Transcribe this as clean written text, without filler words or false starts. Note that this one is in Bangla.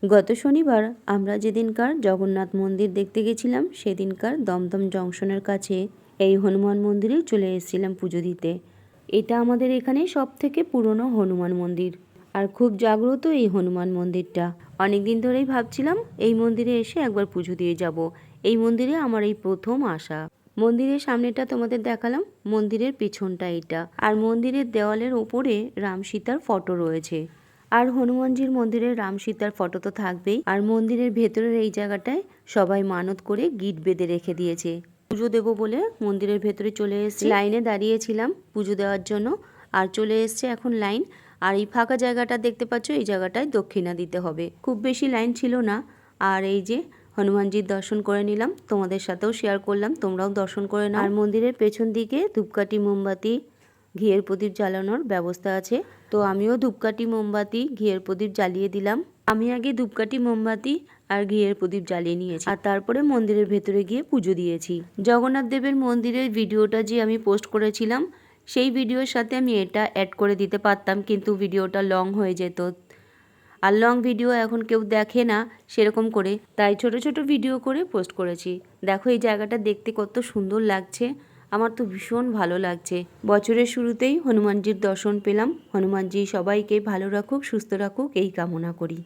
গত শনিবার আমরা যেদিনকার জগন্নাথ মন্দির দেখতে গেছিলাম সেদিনকার দমদম জংশনের কাছে এই হনুমান মন্দিরে চলে এসেছিলাম পুজো দিতে। এটা আমাদের এখানে সবথেকে পুরনো হনুমান মন্দির আর খুব জাগ্রত এই হনুমান মন্দিরটা। অনেকদিন ধরেই ভাবছিলাম এই মন্দিরে এসে একবার পুজো দিয়ে যাব। এই মন্দিরে আমার এই প্রথম আসা। মন্দিরের সামনেটা তোমাদের দেখালাম, মন্দিরের পিছনটা এটা। আর মন্দিরের দেওয়ালের ওপরে রাম সীতার ফটো রয়েছে। আর হনুমানজির মন্দিরে রাম সীতার ফটো তো থাকবেই। আর মন্দিরের ভেতরের এই জায়গাটায় সবাই মানত করে গিট বেঁধে রেখে দিয়েছে। পুজো দেবো বলে মন্দিরের ভেতরে চলে এসেছি। লাইনে দাঁড়িয়েছিলাম পুজো দেওয়ার জন্য, আর চলে এসছে এখন লাইন। আর এই ফাঁকা জায়গাটা দেখতে পাচ্ছ, এই জায়গাটায় দক্ষিণা দিতে হবে। খুব বেশি লাইন ছিল না। আর এই যে হনুমানজির দর্শন করে নিলাম, তোমাদের সাথেও শেয়ার করলাম, তোমরাও দর্শন করে নাও। আর মন্দিরের পেছন দিকে ধূপকাঠি মোমবাতি ঘিয়ের প্রদীপ জ্বালানোর ব্যবস্থা আছে। তো আমিও ধূপকাঠি মোমবাতি ঘিয়ের প্রদীপ জ্বালিয়ে দিলাম। আমি আগে ধূপকাঠি মোমবাতি আর ঘিয়ের প্রদীপ জ্বালিয়ে নিয়েছি, আর তারপরে মন্দিরের ভেতরে গিয়ে পুজো দিয়েছি। জগন্নাথ দেবের মন্দিরের ভিডিওটা যে আমি পোস্ট করেছিলাম, সেই ভিডিওর সাথে আমি এটা অ্যাড করে দিতে পারতাম, কিন্তু ভিডিওটা লং হয়ে যেত। আর লং ভিডিও এখন কেউ দেখে না সেরকম করে, তাই ছোট ছোট ভিডিও করে পোস্ট করেছি। দেখো এই জায়গাটা দেখতে কত সুন্দর লাগছে, আমার তো ভীষণ ভালো লাগছে। বছরের শুরুতেই হনুমানজির দর্শন পেলাম। হনুমানজি সবাইকে ভালো রাখুক, সুস্থ রাখুক এই কামনা করি।